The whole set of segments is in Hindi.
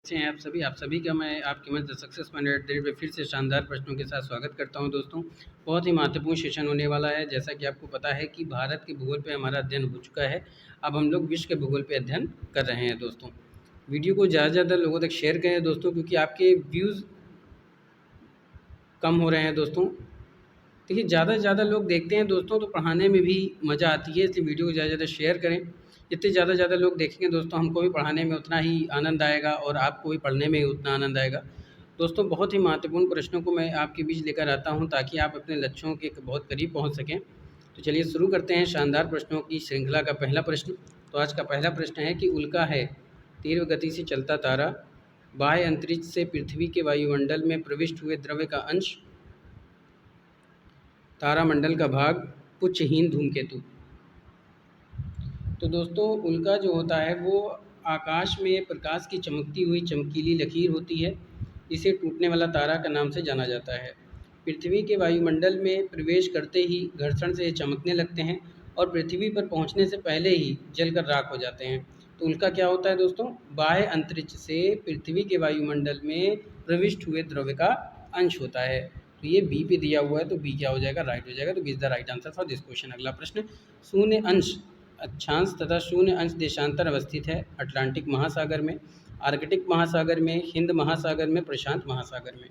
कैसे हैं आप सभी का मैं आपकी मंच द सक्सेस माइंडेड पे फिर से शानदार प्रश्नों के साथ स्वागत करता हूं दोस्तों। बहुत ही महत्वपूर्ण सेशन होने वाला है। जैसा कि आपको पता है कि भारत के भूगोल पे हमारा अध्ययन हो चुका है। अब हम लोग विश्व के भूगोल पे अध्ययन कर रहे हैं दोस्तों। वीडियो को ज़्यादा से ज़्यादा लोगों तक शेयर करें दोस्तों, क्योंकि आपके व्यूज़ कम हो रहे हैं दोस्तों। देखिए, ज़्यादा से ज़्यादा लोग देखते हैं दोस्तों तो पढ़ाने में भी मज़ा आती है, इसलिए वीडियो को ज़्यादा से ज़्यादा शेयर करें। जितने ज़्यादा से ज़्यादा लोग देखेंगे दोस्तों, हमको भी पढ़ाने में उतना ही आनंद आएगा और आपको भी पढ़ने में उतना आनंद आएगा। दोस्तों, बहुत ही महत्वपूर्ण प्रश्नों को मैं आपके बीच लेकर आता हूं ताकि आप अपने लक्ष्यों के बहुत करीब पहुंच सकें। तो चलिए शुरू करते हैं शानदार प्रश्नों की श्रृंखला का पहला प्रश्न। तो आज का पहला प्रश्न है कि उल्का है तीव्र गति से चलता तारा, बाह्य अंतरिक्ष से पृथ्वी के वायुमंडल में प्रविष्ट हुए द्रव्य का अंश, तारामंडल का भाग, पुच्छहीन धूमकेतु। तो दोस्तों, उल्का जो होता है वो आकाश में प्रकाश की चमकती हुई चमकीली लकीर होती है। इसे टूटने वाला तारा का नाम से जाना जाता है। पृथ्वी के वायुमंडल में प्रवेश करते ही घर्षण से चमकने लगते हैं और पृथ्वी पर पहुंचने से पहले ही जलकर राख हो जाते हैं। तो उल्का क्या होता है दोस्तों? बाह्य अंतरिक्ष से पृथ्वी के वायुमंडल में प्रविष्ट हुए द्रव्य का अंश होता है। तो ये बी पे दिया हुआ है, तो बी क्या हो जाएगा? राइट हो जाएगा। तो B is the right answer for this question. अगला प्रश्न, शून्य अंश अक्षांश तथा शून्य अंश देशांतर अवस्थित है अटलांटिक महासागर में, आर्कटिक महासागर में, हिंद महासागर में, प्रशांत महासागर में।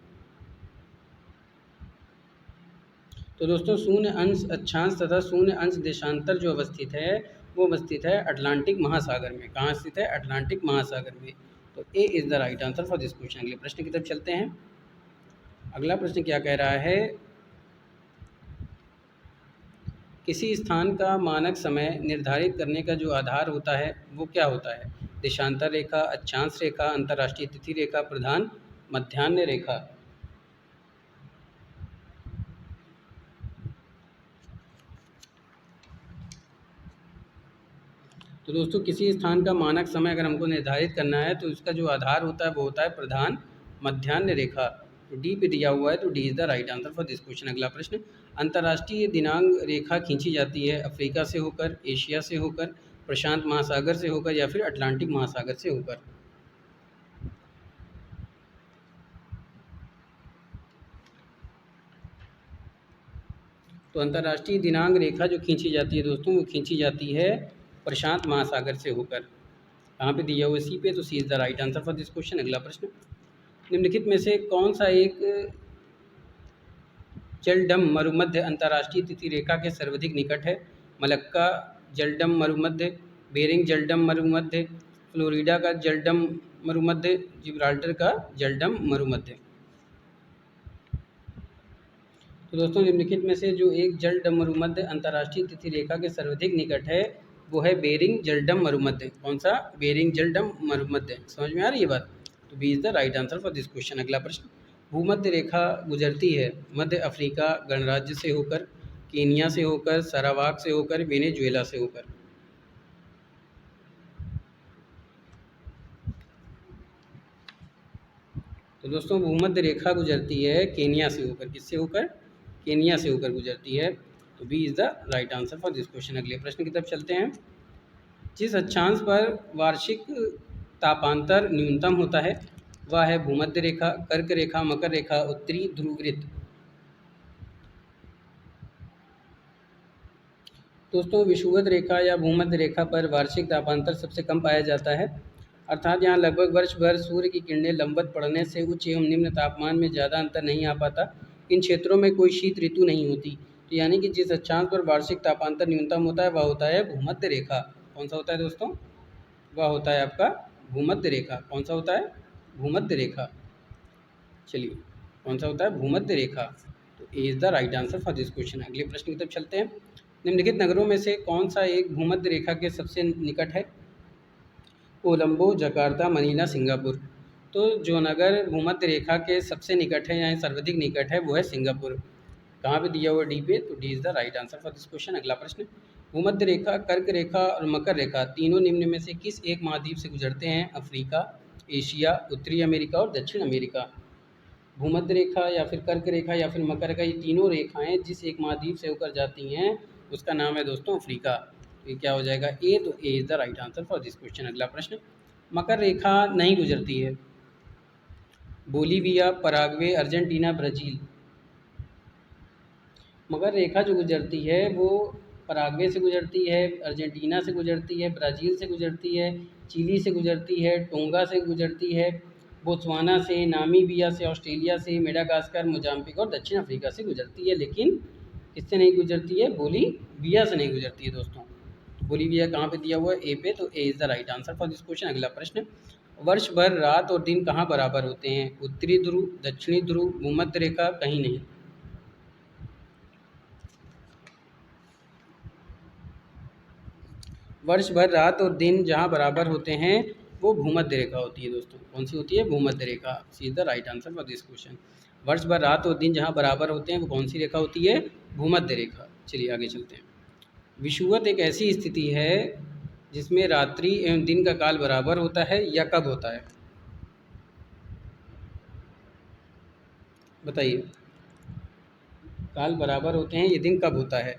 तो दोस्तों, शून्य अंश अक्षांश तथा शून्य अंश देशांतर जो अवस्थित है वो अवस्थित है अटलांटिक महासागर में। कहाँ स्थित है? अटलांटिक महासागर में। तो A is the right answer for this question. अगले प्रश्न की तरफ चलते हैं। अगला प्रश्न क्या कह रहा है? किसी स्थान का मानक समय निर्धारित करने का जो आधार होता है वो क्या होता है? देशांतर रेखा, अक्षांश रेखा, अंतर्राष्ट्रीय तिथि रेखा, प्रधान मध्याह्न रेखा। तो दोस्तों, किसी स्थान का मानक समय अगर हमको निर्धारित करना है तो इसका जो आधार होता है वो होता है प्रधान मध्याह्न रेखा। तो डी पे दिया हुआ है, तो D is the right answer for this question. अगला प्रश्न, अंतर्राष्ट्रीय दिनांक रेखा खींची जाती है अफ्रीका से होकर, एशिया से होकर, प्रशांत महासागर से होकर या फिर अटलांटिक महासागर से होकर। तो अंतर्राष्ट्रीय दिनांक रेखा जो खींची जाती है दोस्तों वो खींची जाती है प्रशांत महासागर से होकर। कहाँ पे दिया हुआ? सी पे। तो C is the right answer for this question. अगला प्रश्न, निम्नलिखित में से कौन सा एक जलडम मरुमध्य अंतर्राष्ट्रीय तिथि रेखा के सर्वाधिक निकट है? मलक्का जलडम मरुमध्य, बेरिंग जलडम मरुमध्य, फ्लोरिडा का जलडम मरुमध्य, जिब्राल्टर का जलडम मरुमध्य। तो दोस्तों, निम्नलिखित में से जो एक जलडम मरुमध्य अंतर्राष्ट्रीय तिथि रेखा के सर्वाधिक निकट है वो है बेरिंग जलडम मरुमध्य। कौन सा? बेरिंग जलडम मरुमध्य। समझ में आ रही है बात? तो B is the right answer for this question. अगला प्रश्न, भूमध्य रेखा गुजरती है मध्य अफ्रीका गणराज्य से होकर, केनिया से होकर, सरावाक से होकर, वेनेजुएला से होकर। तो दोस्तों, भूमध्य रेखा गुजरती है केनिया से होकर। किससे होकर? केनिया से होकर गुजरती है। तो B is the right answer for this question. अगले प्रश्न की तरफ चलते हैं। जिस अक्षांश पर वार्षिक तापांतर न्यूनतम होता है वह है भूमध्य रेखा, कर्क रेखा, मकर रेखा, उत्तरी ध्रुववृत्त। दोस्तों, विषुवत रेखा या भूमध्य रेखा पर वार्षिक तापांतर सबसे कम पाया जाता है, अर्थात यहाँ लगभग वर्ष भर सूर्य की किरणें लंबवत पड़ने से उच्च एवं निम्न तापमान में ज़्यादा अंतर नहीं आ पाता। इन क्षेत्रों में कोई शीत ऋतु नहीं होती। तो यानी कि जिस अक्षांश पर वार्षिक तापांतर न्यूनतम होता है वह होता है भूमध्य रेखा। कौन सा होता है दोस्तों? वह होता है आपका भूमध्य रेखा। कौन सा होता है? भूमध्य रेखा। चलिए, कौन सा होता है? भूमध्य रेखा। तो A is the right answer for this question. अगले प्रश्न की तरफ चलते हैं। निम्नलिखित नगरों में से कौन सा एक भूमध्य रेखा के सबसे निकट है? Colombo, Jakarta, Manila, Singapore. तो जो नगर भूमध्य रेखा के सबसे निकट है या सर्वाधिक निकट है वो है सिंगापुर। कहाँ पे दिया हुआ? डी पे। तो D is the right answer for this question. अगला प्रश्न, भूमध्य रेखा, कर्क रेखा और मकर रेखा तीनों निम्न में से किस एक महाद्वीप से गुजरते हैं? अफ्रीका, एशिया, उत्तरी अमेरिका और दक्षिण अमेरिका। भूमध्य रेखा या फिर कर्क रेखा या फिर मकर रेखा, ये तीनों रेखाएं जिस एक महाद्वीप से होकर जाती हैं उसका नाम है दोस्तों अफ्रीका। तो ये क्या हो जाएगा? ए। तो A is the right answer for this question. अगला प्रश्न, मकर रेखा नहीं गुजरती है बोलीविया, पराग्वे, अर्जेंटीना, ब्राज़ील। मगर रेखा जो गुजरती है वो पराग्वे से गुजरती है, अर्जेंटीना से गुजरती है, ब्राज़ील से गुजरती है, चिली से गुजरती है, टोंगा से गुजरती है, बोत्सवाना से, नामीबिया से, ऑस्ट्रेलिया से, मेडागास्कर, मोजाम्बिक और दक्षिण अफ्रीका से गुजरती है। लेकिन किससे नहीं गुजरती है? बोलीविया से नहीं गुजरती है दोस्तों। बोलीविया कहाँ पे दिया हुआ है? ए पे, तो A is the right answer for this question. अगला प्रश्न, वर्ष भर रात और दिन कहाँ बराबर होते हैं? उत्तरी ध्रुव, दक्षिणी ध्रुव, भूमध्य रेखा, कहीं नहीं। वर्ष भर रात और दिन जहाँ बराबर होते हैं वो भूमध्य रेखा होती है दोस्तों। कौन सी होती है? भूमध्य रेखा। C is the right answer for this question. वर्ष भर रात और दिन जहाँ बराबर होते हैं वो कौन सी रेखा होती है? भूमध्य रेखा। चलिए आगे चलते हैं। विषुवत एक ऐसी स्थिति है जिसमें रात्रि एवं दिन का काल बराबर होता है, या कब होता है? बताइए। काल बराबर होते हैं, ये दिन कब होता है?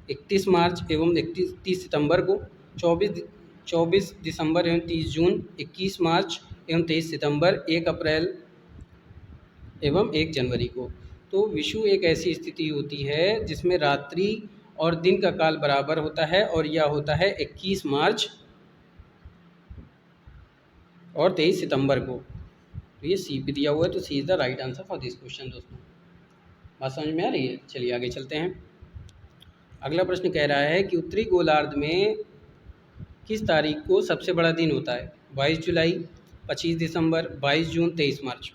31 मार्च एवं 30 सितंबर को, 24 दिसंबर एवं 30 जून, 21 मार्च एवं 23 सितंबर, 1 अप्रैल एवं 1 जनवरी को। तो विषु एक ऐसी स्थिति होती है जिसमें रात्रि और दिन का काल बराबर होता है, और यह होता है 21 मार्च और 23 सितंबर को। तो ये सी पे दिया हुआ है, तो C is the right answer for this question दोस्तों। बात समझ में आ रही है? चलिए आगे चलते हैं। अगला प्रश्न कह रहा है कि उत्तरी गोलार्ध में किस तारीख को सबसे बड़ा दिन होता है? 22 जुलाई, 25 दिसंबर, 22 जून, 23 मार्च।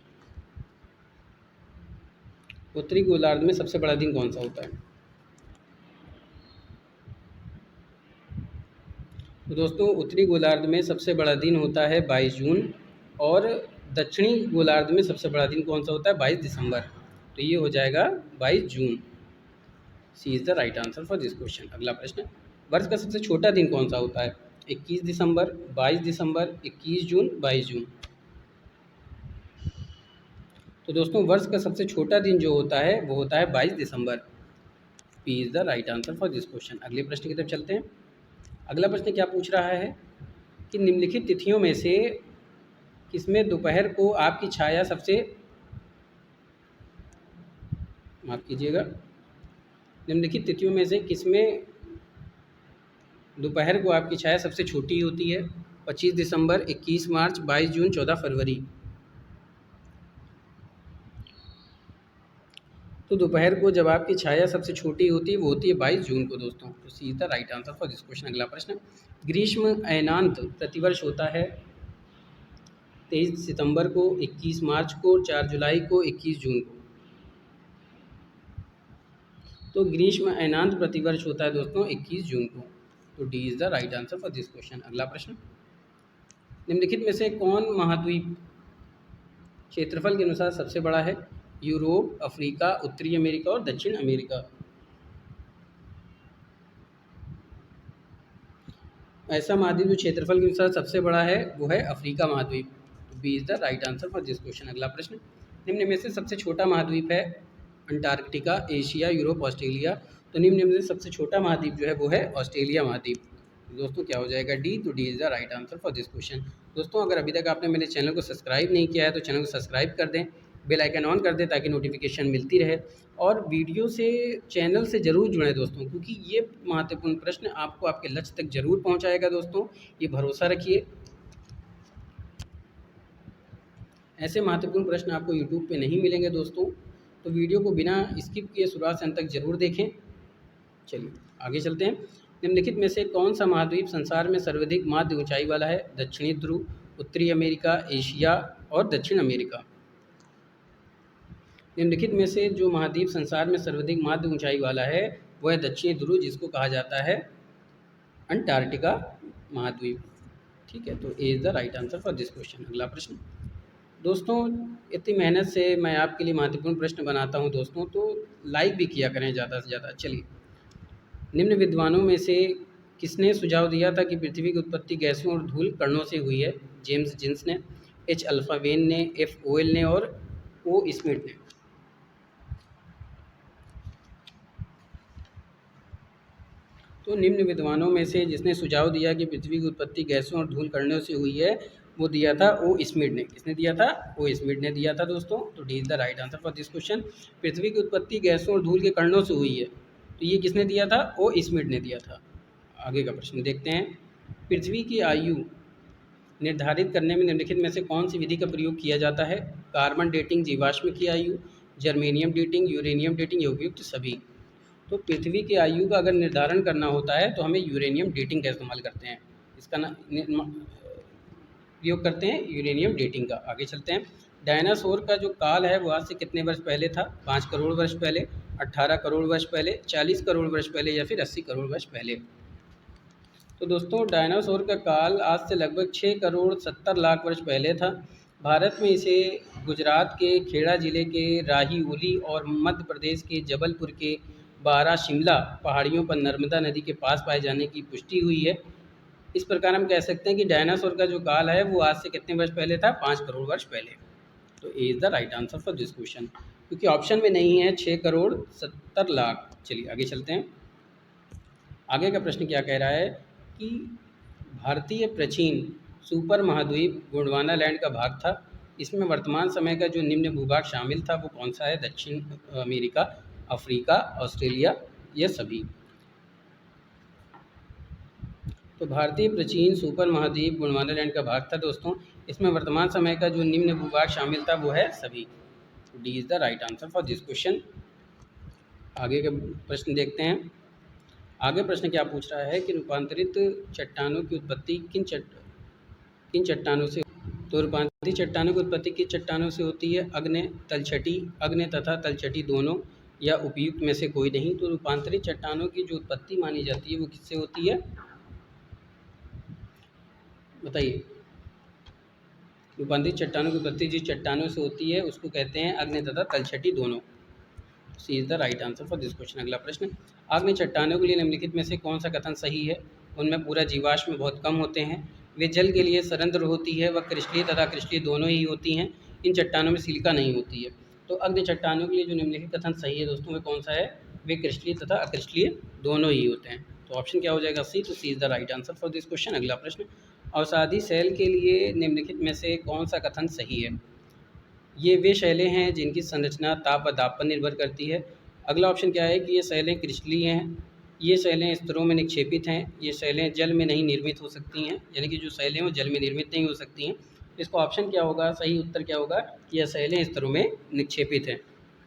उत्तरी गोलार्ध में सबसे बड़ा दिन कौन सा होता है? तो दोस्तों उत्तरी गोलार्ध में सबसे बड़ा दिन होता है 22 जून, और दक्षिणी गोलार्ध में सबसे बड़ा दिन कौन सा होता है? 22 दिसंबर। तो ये हो जाएगा 22 जून। C is the right answer for this question. अगला प्रश्न, वर्ष का सबसे छोटा दिन कौन सा होता है? 21 दिसंबर, 22 दिसंबर, 21 जून, 22 जून। तो दोस्तों वर्ष का सबसे छोटा दिन जो होता है वो होता है 22 दिसंबर। P is the right answer for this question. अगले प्रश्न की तरफ चलते हैं। अगला प्रश्न क्या पूछ रहा है कि निम्नलिखित तिथियों में से किसमें दोपहर को आपकी छाया सबसे, माफ़ कीजिएगा, निम्नलिखित तिथियों में से किसमें दोपहर को आपकी छाया सबसे छोटी होती है? 25 दिसंबर, 21 मार्च, 22 जून, 14 फरवरी। तो दोपहर को जब आपकी छाया सबसे छोटी होती है वो होती है 22 जून को दोस्तों। तो C is the right answer for this question. अगला प्रश्न, ग्रीष्म अयनांत प्रतिवर्ष होता है 23 सितंबर को, 21 मार्च को, 4 जुलाई को, 21 जून को। तो ग्रीष्म अयनांत प्रतिवर्ष होता है दोस्तों 21 जून को। तो D is the right answer for this question. अगला प्रश्न, निम्नलिखित में से कौन महाद्वीप क्षेत्रफल के अनुसार सबसे बड़ा है? यूरोप, अफ्रीका, उत्तरी अमेरिका और दक्षिण अमेरिका। ऐसा महाद्वीप जो क्षेत्रफल के अनुसार सबसे बड़ा है वो है अफ्रीका महाद्वीप। B is the right answer for this question. अगला प्रश्न, निम्न में से सबसे छोटा महाद्वीप है अंटार्कटिका, एशिया, यूरोप, ऑस्ट्रेलिया। तो निम्न में से सबसे छोटा महाद्वीप जो है वो है ऑस्ट्रेलिया महाद्वीप। दोस्तों क्या हो जाएगा? डी। तो D is the right answer for this question. दोस्तों अगर अभी तक आपने मेरे चैनल को सब्सक्राइब नहीं किया है तो चैनल को सब्सक्राइब कर दें, बेल आइकन ऑन कर दें ताकि नोटिफिकेशन मिलती रहे, और वीडियो से चैनल से ज़रूर जुड़ें दोस्तों, क्योंकि ये महत्वपूर्ण प्रश्न आपको आपके लक्ष्य तक ज़रूर पहुंचाएगा दोस्तों, ये भरोसा रखिए। ऐसे महत्वपूर्ण प्रश्न आपको यूट्यूब पे नहीं मिलेंगे दोस्तों, तो वीडियो को बिना स्किप किए शुरुआत से अंत तक ज़रूर देखें। चलिए आगे चलते हैं। निम्नलिखित में से कौन सा महाद्वीप संसार में सर्वाधिक माध्य ऊंचाई वाला है? दक्षिणी ध्रुव, उत्तरी अमेरिका, एशिया और दक्षिण अमेरिका। निम्नलिखित में से जो महाद्वीप संसार में सर्वाधिक माध्य ऊंचाई वाला है वह है दक्षिणी ध्रुव, जिसको कहा जाता है अंटार्कटिका महाद्वीप। ठीक है, तो A is the right answer for this question. अगला प्रश्न, दोस्तों इतनी मेहनत से मैं आपके लिए महत्वपूर्ण प्रश्न बनाता हूं दोस्तों, तो लाइक भी किया करें ज़्यादा से ज़्यादा। चलिए, निम्न विद्वानों में से किसने सुझाव दिया था कि पृथ्वी की उत्पत्ति गैसों और धूल कणों से हुई है? जेम्स जिन्स ने, एच अल्फा वेन ने, एफ ओएल ने और ओ स्मिथ ने। तो निम्न विद्वानों में से जिसने सुझाव दिया कि पृथ्वी की उत्पत्ति गैसों और धूल कणों से हुई है वो दिया था ओ स्मिथ ने। किसने दिया था? ओ स्मिथ ने दिया था दोस्तों। तो D is the right answer for this question. पृथ्वी की उत्पत्ति गैसों और धूल के कणों से हुई है, तो ये किसने दिया था? ओ स्मिथ ने दिया था। आगे का प्रश्न देखते हैं। पृथ्वी की आयु निर्धारित करने में निम्नलिखित में से कौन सी विधि का प्रयोग किया जाता है? कार्बन डेटिंग, जीवाश्म की आयु, जर्मेनियम डेटिंग, यूरेनियम डेटिंग, या उपयुक्त सभी। तो पृथ्वी की आयु का अगर निर्धारण करना होता है तो हमें यूरेनियम डेटिंग का इस्तेमाल करते हैं। इसका प्रयोग करते हैं यूरेनियम डेटिंग का। आगे चलते हैं। डायनासोर का जो काल है वो आज से कितने वर्ष पहले था? 5 करोड़ वर्ष पहले, 18 करोड़ वर्ष पहले, 40 करोड़ वर्ष पहले, या फिर 80 करोड़ वर्ष पहले। तो दोस्तों डायनासोर का काल आज से लगभग 6 करोड़ 70 लाख वर्ष पहले था। भारत में इसे गुजरात के खेड़ा जिले के राही ओली और मध्य प्रदेश के जबलपुर के बारा शिमला पहाड़ियों पर नर्मदा नदी के पास पाए जाने की पुष्टि हुई है। इस प्रकार हम कह सकते हैं कि डायनासोर का जो काल है वो आज से कितने वर्ष पहले था? 5 करोड़ वर्ष पहले। तो A is the right answer for this question, क्योंकि ऑप्शन में नहीं है 6 करोड़ 70 लाख। चलिए आगे चलते हैं। आगे का प्रश्न क्या कह रहा है कि भारतीय प्राचीन सुपर महाद्वीप गोंडवाना लैंड का भाग था। इसमें वर्तमान समय का जो निम्न भूभाग शामिल था वो कौन सा है? दक्षिण अमेरिका, अफ्रीका, ऑस्ट्रेलिया, ये सभी। तो भारतीय प्राचीन सुपर महाद्वीप गोंडवाना लैंड का भाग था दोस्तों। इसमें वर्तमान समय का जो निम्न भूभाग शामिल था वो है सभी। D is the right answer for this question. आगे के प्रश्न देखते हैं। आगे प्रश्न क्या पूछ रहा है कि रूपांतरित चट्टानों की उत्पत्ति किन चट्टानों से? तो रूपांतरित चट्टानों की उत्पत्ति किन चट्टानों से होती है? अग्न्य, तलछटी, अग्न्य तथा तलछटी दोनों, या उपयुक्त में से कोई नहीं। तो रूपांतरित चट्टानों की जो उत्पत्ति मानी जाती है वो किससे होती है? बताइए। रूपांतरित चट्टानों की उत्पत्ति जिस चट्टानों से होती है उसको कहते हैं अग्न्य तथा तलछटी दोनों। C is the right answer for this question. अगला प्रश्न। अग्न्य चट्टानों के लिए निम्नलिखित में से कौन सा कथन सही है? उनमें पूरा जीवाश्म बहुत कम होते हैं, वे जल के लिए सरंध्र होती है, वह क्रिस्टलीय तथा क्रिस्टलीय दोनों ही होती हैं, इन चट्टानों में सिलिका नहीं होती है। तो अग्नि चट्टानों के लिए जो निम्नलिखित कथन सही है दोस्तों वे कौन सा है? वे क्रिस्टलीय तथा अक्रिस्टलीय दोनों ही होते हैं। तो ऑप्शन क्या हो जाएगा? सी। तो C is the right answer for this question. अगला प्रश्न। अवसादी सेल के लिए निम्नलिखित में से कौन सा कथन सही है? ये वे शैलें हैं जिनकी संरचना ताप व दाब पर निर्भर करती है। अगला ऑप्शन क्या है कि ये शैलें क्रिस्टलीय हैं, ये शैलें स्तरों में निक्षेपित हैं, ये शैलें जल में नहीं निर्मित हो सकती हैं, यानी कि जो शैलें वो जल में निर्मित नहीं हो सकती हैं। इसका ऑप्शन क्या होगा? सही उत्तर क्या होगा कि यह शैलें स्तरों में निक्षेपित हैं।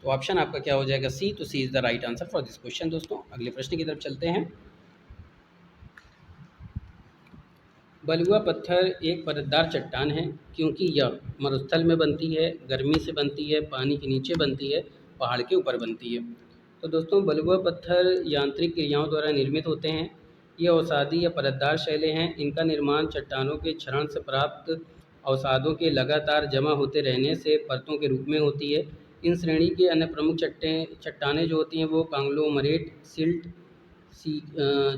तो ऑप्शन आपका क्या हो जाएगा? सी। तो C is the right answer for this question. दोस्तों अगले प्रश्न की तरफ चलते हैं। बलुआ पत्थर एक परतदार चट्टान है क्योंकि यह मरुस्थल में बनती है, गर्मी से बनती है, पानी के नीचे बनती है, पहाड़ के ऊपर बनती है। तो दोस्तों बलुआ पत्थर यांत्रिक क्रियाओं द्वारा निर्मित होते हैं। ये अवसादी या परतदार शैलें हैं। इनका निर्माण चट्टानों के क्षरण से प्राप्त अवसादों के लगातार जमा होते रहने से परतों के रूप में होती है। इन श्रेणी के अन्य प्रमुख चट्टानें जो होती हैं वो कांग्लोमरेट, सिल्ट,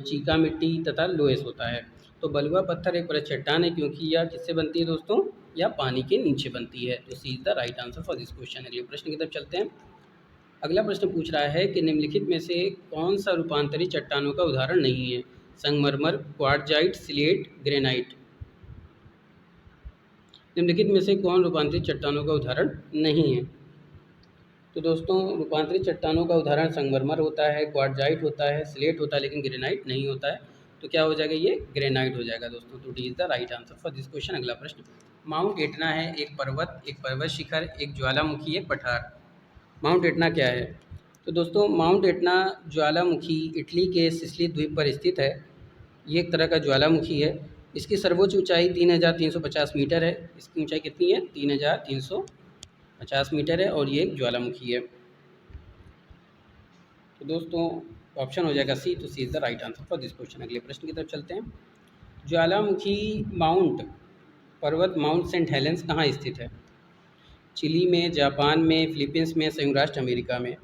चीका मिट्टी तथा लोएस होता है। तो बलुआ पत्थर एक परत चट्टान है क्योंकि यह किससे बनती है दोस्तों? या पानी के नीचे बनती है। तो C is the right answer for this question. अगले प्रश्न की तरफ चलते हैं। अगला प्रश्न पूछ रहा है कि निम्नलिखित में से कौन सा रूपांतरित चट्टानों का उदाहरण नहीं है? संगमरमर, क्वार्टजाइट, स्लेट, ग्रेनाइट। निम्नलिखित में से कौन रूपांतरित चट्टानों का उदाहरण नहीं है? तो दोस्तों रूपांतरित चट्टानों का उदाहरण संगमरमर होता है, क्वार्टजाइट होता है, स्लेट होता है, लेकिन ग्रेनाइट नहीं होता है। तो क्या हो जाएगा? ये ग्रेनाइट हो जाएगा दोस्तों। तो D is the right answer for this question. अगला प्रश्न। माउंट एटना है एक पर्वत शिखर, एक ज्वालामुखी, एक पठार। माउंट एटना क्या है? तो दोस्तों माउंट एटना ज्वालामुखी इटली के सिसिली द्वीप पर स्थित है। ये एक तरह का ज्वालामुखी है। इसकी सर्वोच्च ऊंचाई 3350 मीटर है। इसकी ऊंचाई कितनी है? 3350 मीटर है और ये एक ज्वालामुखी है। तो दोस्तों ऑप्शन हो जाएगा सी। तो C is the right answer for this question. अगले प्रश्न की तरफ चलते हैं। ज्वालामुखी पर्वत माउंट सेंट हेलेंस कहाँ स्थित है? चिली में, जापान में, फिलीपींस में, संयुक्त राष्ट्र अमेरिका में।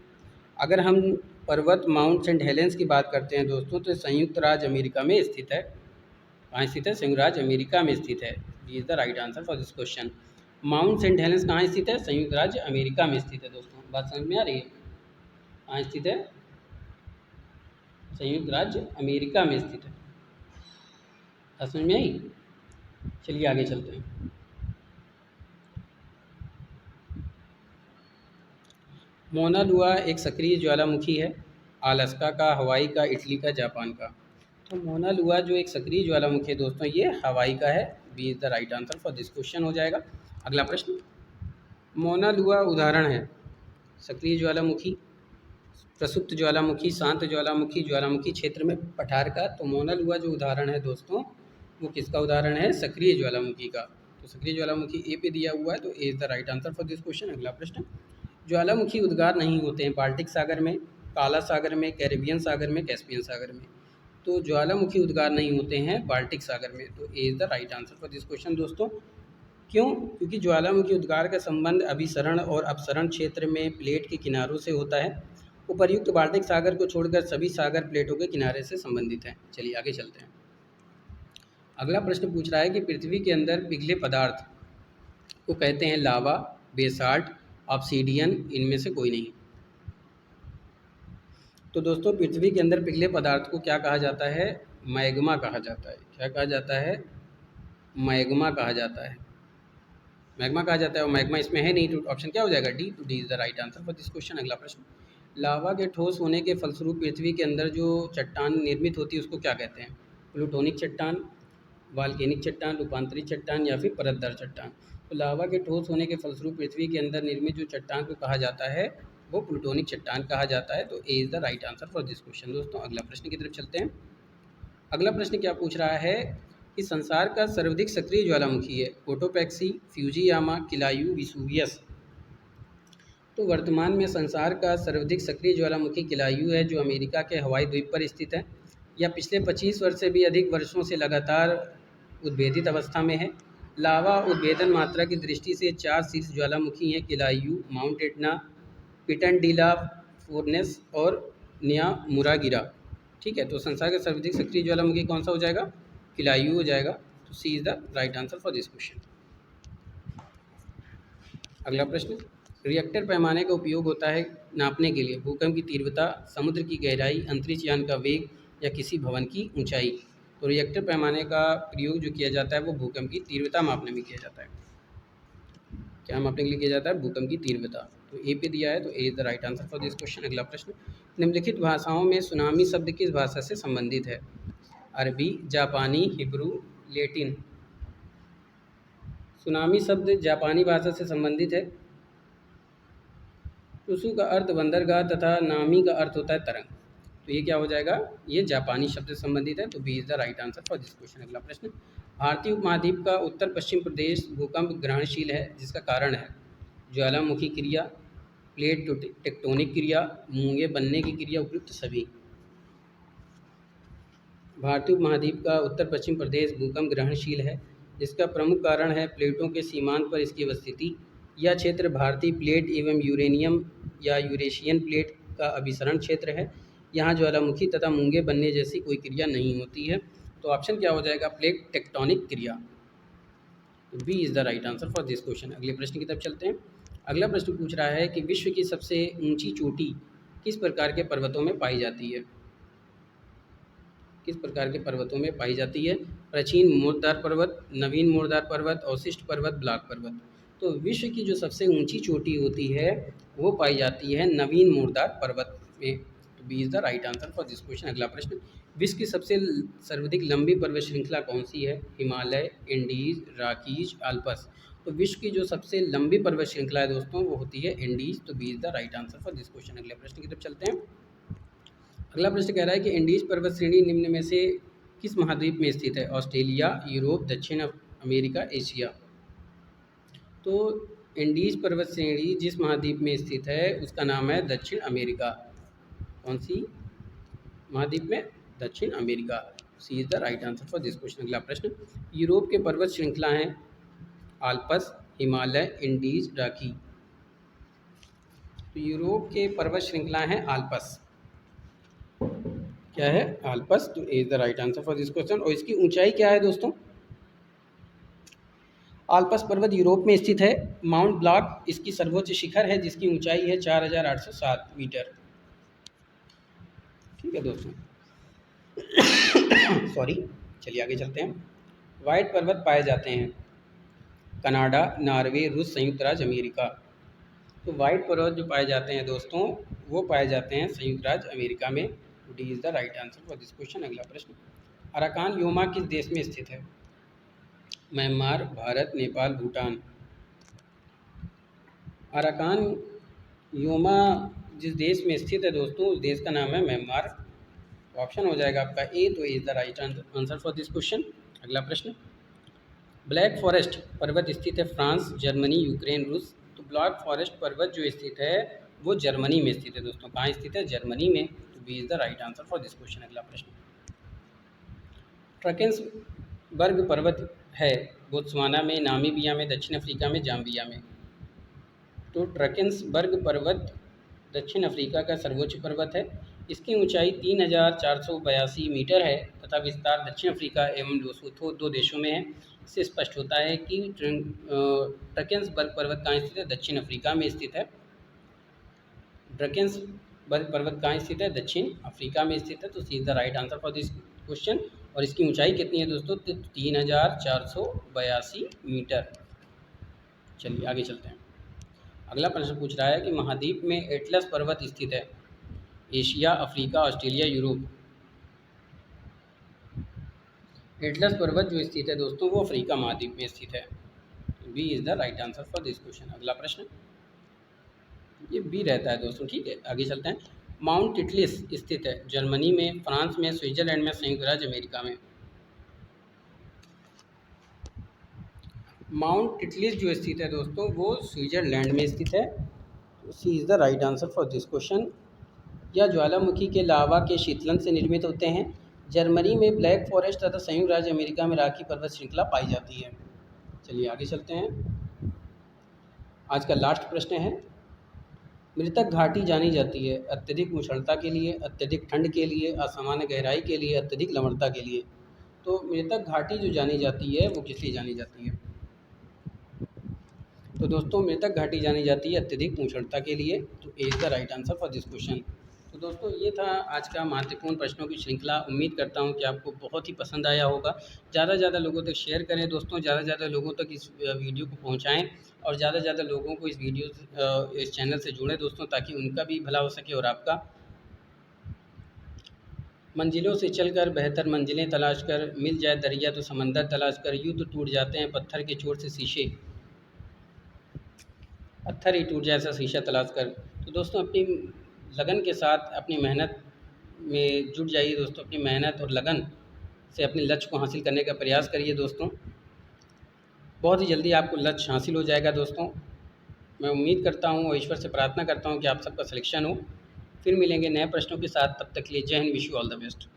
अगर हम पर्वत माउंट सेंट हेलेंस की बात करते हैं दोस्तों तो संयुक्त राज्य अमेरिका में स्थित है। कहाँ स्थित है? संयुक्त राज्य अमेरिका में स्थित है। D is the right answer for this question. Mount Saint Helens कहाँ स्थित है? संयुक्त राज्य अमेरिका में स्थित है। दोस्तों बात समझ में आ रही है? कहाँ स्थित है? संयुक्त राज्य अमेरिका में स्थित है। समझ में आई? चलिए आगे चलते हैं। मोना लुआ एक सक्रिय ज्वालामुखी है, अलास्का का, हवाई का, इटली का, जापान का। तो मोना लुआ जो एक सक्रिय ज्वालामुखी है दोस्तों, ये हवाई का है। B is the right answer for this question हो जाएगा। अगला प्रश्न, मोना लुआ उदाहरण है सक्रिय ज्वालामुखी, प्रसुप्त ज्वालामुखी, शांत ज्वालामुखी, ज्वालामुखी क्षेत्र में पठार का। तो मोना लुआ जो उदाहरण है दोस्तों, वो किसका उदाहरण है? सक्रिय ज्वालामुखी का। तो सक्रिय ज्वालामुखी ए पे दिया हुआ है, तो A is the right answer for this question. अगला प्रश्न, ज्वालामुखी उद्गार नहीं होते हैं बाल्टिक सागर में, काला सागर में, कैरेबियन सागर में, कैस्पियन सागर में। तो ज्वालामुखी उद्गार नहीं होते हैं बाल्टिक सागर में, तो A is the right answer for this question दोस्तों। क्यों? क्योंकि ज्वालामुखी उद्गार का संबंध अभिसरण और अपसरण क्षेत्र में प्लेट के किनारों से होता है। उपर्युक्त बाल्टिक सागर को छोड़कर सभी सागर प्लेटों के किनारे से संबंधित हैं। चलिए आगे चलते हैं। अगला प्रश्न पूछ रहा है कि पृथ्वी के अंदर पिघले पदार्थ को कहते हैं लावा, बेसाल्ट, ऑब्सीडियन, इनमें से कोई नहीं। तो दोस्तों पृथ्वी के अंदर पिघले पदार्थ को क्या कहा जाता है? मैग्मा कहा जाता है। क्या कहा जाता है? मैग्मा कहा जाता है। मैग्मा कहा जाता है, और मैग्मा इसमें है नहीं, तो ऑप्शन क्या हो जाएगा? डी। तो D is the right answer for this question. अगला प्रश्न, लावा के ठोस होने के फलस्वरूप पृथ्वी के अंदर जो चट्टान निर्मित होती है उसको क्या कहते हैं? प्लूटोनिक चट्टान, वाल्केनिक चट्टान, रूपांतरित चट्टान, या फिर परतदार चट्टान। तो लावा के ठोस होने के फलस्वरूप पृथ्वी के अंदर निर्मित जो चट्टान को कहा जाता है वो प्लूटोनिक चट्टान कहा जाता है। तो A is the right answer for this question दोस्तों। अगला प्रश्न की तरफ चलते हैं। अगला प्रश्न क्या पूछ रहा है कि संसार का सर्वाधिक सक्रिय ज्वालामुखी है कोटोपैक्सी, फ्यूजियामा, किलायू, विसुवियस। तो वर्तमान में संसार का सर्वाधिक सक्रिय ज्वालामुखी किलायू है, जो अमेरिका के हवाई द्वीप पर स्थित है। यह पिछले 25 वर्ष से भी अधिक वर्षों से लगातार उद्भेदित अवस्था में है। लावा उद्भेदन मात्रा की दृष्टि से 4 शीर्ष ज्वालामुखी हैं: किलायू, माउंट एटना, पिटनडिला फोर्नेस और नया मुरागिरा। ठीक है, तो संसार का सर्वाधिक सक्रिय ज्वालामुखी कौन सा हो जाएगा? किलायू हो जाएगा। तो C is the right answer for this question. अगला प्रश्न, रिएक्टर पैमाने का उपयोग होता है नापने के लिए भूकंप की तीव्रता, समुद्र की गहराई, अंतरिक्ष यान का वेग, या किसी भवन की ऊंचाई। तो रिएक्टर पैमाने का प्रयोग जो किया जाता है वो भूकंप की तीव्रता मापने में किया जाता है। क्या मापने के लिए किया जाता है? भूकंप की तीव्रता। तो ए पे दिया है, तो A is the right answer for this question. अगला प्रश्न, निम्नलिखित भाषाओं में सुनामी शब्द किस भाषा से संबंधित है? अरबी, जापानी, हिब्रू, लैटिन। सुनामी शब्द जापानी भाषा से संबंधित है। टुसु का अर्थ बंदरगाह तथा नामी का अर्थ होता है तरंग। तो ये क्या हो जाएगा? ये जापानी शब्द से संबंधित है। तो B is the right answer for this question. अगला प्रश्न, भारतीय उपमहाद्वीप का उत्तर पश्चिम प्रदेश भूकंप ग्रहणशील है, जिसका कारण है ज्वालामुखी क्रिया, प्लेट टेक्टोनिक क्रिया, मूंगे बनने की क्रिया, उपयुक्त सभी। भारतीय उपमहाद्वीप का उत्तर पश्चिम प्रदेश भूकंप ग्रहणशील है, जिसका प्रमुख कारण है प्लेटों के सीमांत पर इसकी अवस्थिति। यह क्षेत्र भारतीय प्लेट एवं यूरेनियम या यूरेशियन प्लेट का अभिसरण क्षेत्र है। यहाँ ज्वालामुखी तथा मूंगे बनने जैसी कोई क्रिया नहीं होती है। तो ऑप्शन क्या हो जाएगा? प्लेट टेक्टोनिक क्रिया। तो B is the right answer for this question. अगले प्रश्न की तरफ चलते हैं। अगला प्रश्न पूछ रहा है कि विश्व की सबसे ऊंची चोटी किस प्रकार के पर्वतों में पाई जाती है? किस प्रकार के पर्वतों में पाई जाती है? प्राचीन मोरदार पर्वत, नवीन मोरदार पर्वत, अवशिष्ट पर्वत, ब्लॉक पर्वत। तो विश्व की जो सबसे ऊंची चोटी होती है वो पाई जाती है नवीन मोरदार पर्वत में। तो B is the right answer for this question. अगला प्रश्न, विश्व की सबसे सर्वाधिक लंबी पर्वत श्रृंखला कौन सी है? Himalaya, Andes, Rockies, Alps. तो विश्व की जो सबसे लंबी पर्वत श्रृंखला है दोस्तों वो होती है इंडीज। तो B is the right answer for this question. अगले प्रश्न की तरफ चलते हैं। अगला प्रश्न कह रहा है कि इंडीज पर्वत श्रेणी निम्न में से किस महाद्वीप में स्थित है? ऑस्ट्रेलिया, यूरोप, दक्षिण अमेरिका, एशिया। तो इंडीज पर्वत श्रेणी जिस महाद्वीप में स्थित है उसका नाम है दक्षिण अमेरिका। कौन सी महाद्वीप में? दक्षिण America. C is the right answer for this question. अगला प्रश्न, यूरोप के पर्वत श्रृंखला हैं आल्पस, हिमालय, इंडीज, राकी। तो यूरोप के पर्वत श्रृंखला हैं आल्पस। क्या है? आल्पस। तो A is the right answer for this question. और इसकी ऊंचाई क्या है दोस्तों? आल्पस पर्वत यूरोप में स्थित है। माउंट ब्लॉक इसकी सर्वोच्च शिखर है, जिसकी ऊंचाई है 4807 मीटर। ठीक है दोस्तों। सॉरी, चलिए आगे चलते हैं। व्हाइट पर्वत पाए जाते हैं कनाडा, नॉर्वे, रूस, संयुक्त राज्य अमेरिका। तो वाइट पर्वत जो पाए जाते हैं दोस्तों, वो पाए जाते हैं संयुक्त राज्य अमेरिका में। D is the right answer for this question. अगला प्रश्न, अराकान योमा किस देश में स्थित है? Myanmar, Bharat, Nepal, Bhutan. Arakan Yoma जिस देश में स्थित है दोस्तों, उस देश का नाम है म्यांमार। ऑप्शन हो जाएगा आपका ए, तो A is the right answer for this question. अगला प्रश्न, ब्लैक फॉरेस्ट पर्वत स्थित है फ्रांस, जर्मनी, यूक्रेन, रूस। तो ब्लैक फॉरेस्ट पर्वत जो स्थित है वो जर्मनी में स्थित है दोस्तों। कहाँ स्थित है? जर्मनी में। तो B is the right answer for this question. अगला प्रश्न, ट्रकेंसबर्ग पर्वत है बोत्सवाना में, नामीबिया में, दक्षिण अफ्रीका में, जाम्बिया में। तो ट्रकेंसबर्ग पर्वत दक्षिण अफ्रीका का सर्वोच्च पर्वत है। इसकी ऊंचाई 3482 मीटर है तथा विस्तार दक्षिण अफ्रीका एवं लेसोथो दो देशों में है। इससे स्पष्ट होता है कि ट्रकेंसबर्ग पर्वत कहाँ स्थित है? दक्षिण अफ्रीका में स्थित है। ट्रकेंसबर्ग पर्वत कहाँ स्थित है? दक्षिण अफ्रीका में स्थित है। तो C is the right answer for this question. और इसकी ऊंचाई कितनी है दोस्तों? 3482 मीटर। चलिए आगे चलते हैं। अगला प्रश्न पूछ रहा है कि महाद्वीप में एटलस पर्वत स्थित है? Asia, Africa, Australia, Europe. Atlas पर्वत जो स्थित है दोस्तों, वो अफ्रीका महाद्वीप में स्थित है। B is the right answer for this question. अगला प्रश्न, ये बी रहता है दोस्तों, ठीक है। आगे चलते हैं। माउंट टिटलिस स्थित है जर्मनी में, फ्रांस में, स्विट्जरलैंड में, संयुक्त राज्य अमेरिका में। माउंट टिटलिस जो स्थित है दोस्तों, वो स्विट्जरलैंड में स्थित है। C is the right answer for this question. यह ज्वालामुखी के लावा के शीतलन से निर्मित होते हैं। जर्मनी में ब्लैक फॉरेस्ट तथा संयुक्त राज्य अमेरिका में रॉकी पर्वत श्रृंखला पाई जाती है। चलिए आगे चलते हैं। आज का लास्ट प्रश्न है, मृतक घाटी जानी जाती है अत्यधिक उष्णता के लिए, अत्यधिक ठंड के लिए, असामान्य गहराई के लिए, अत्यधिक लवणता के लिए। तो मृतक घाटी जो जानी जाती है वो किस लिए जानी जाती है? तो दोस्तों मृतक घाटी जानी जाती है अत्यधिक उष्णता के लिए। तो A is the right answer for this question. तो दोस्तों ये था आज का महत्वपूर्ण प्रश्नों की श्रृंखला। उम्मीद करता हूँ कि आपको बहुत ही पसंद आया होगा। ज़्यादा से ज़्यादा लोगों तक शेयर करें दोस्तों, ज़्यादा से ज़्यादा लोगों तक इस वीडियो को पहुँचाएँ और ज़्यादा से ज़्यादा लोगों को इस चैनल से जुड़ें दोस्तों, ताकि उनका भी भला हो सके और आपका। मंजिलों से चलकर बेहतर मंजिलें तलाश कर, मिल जाए दरिया तो समंदर तलाश कर, युद्ध टूट जाते हैं पत्थर के चोट से शीशे, पत्थर ही टूट जाए ऐसा शीशा तलाश कर। तो दोस्तों अपनी लगन के साथ अपनी मेहनत में जुट जाइए दोस्तों। अपनी मेहनत और लगन से अपने लक्ष्य को हासिल करने का प्रयास करिए दोस्तों। बहुत ही जल्दी आपको लक्ष्य हासिल हो जाएगा दोस्तों। मैं उम्मीद करता हूँ और ईश्वर से प्रार्थना करता हूँ कि आप सबका सिलेक्शन हो। फिर मिलेंगे नए प्रश्नों के साथ, तब तक के लिए जय Hind, wish you all the best.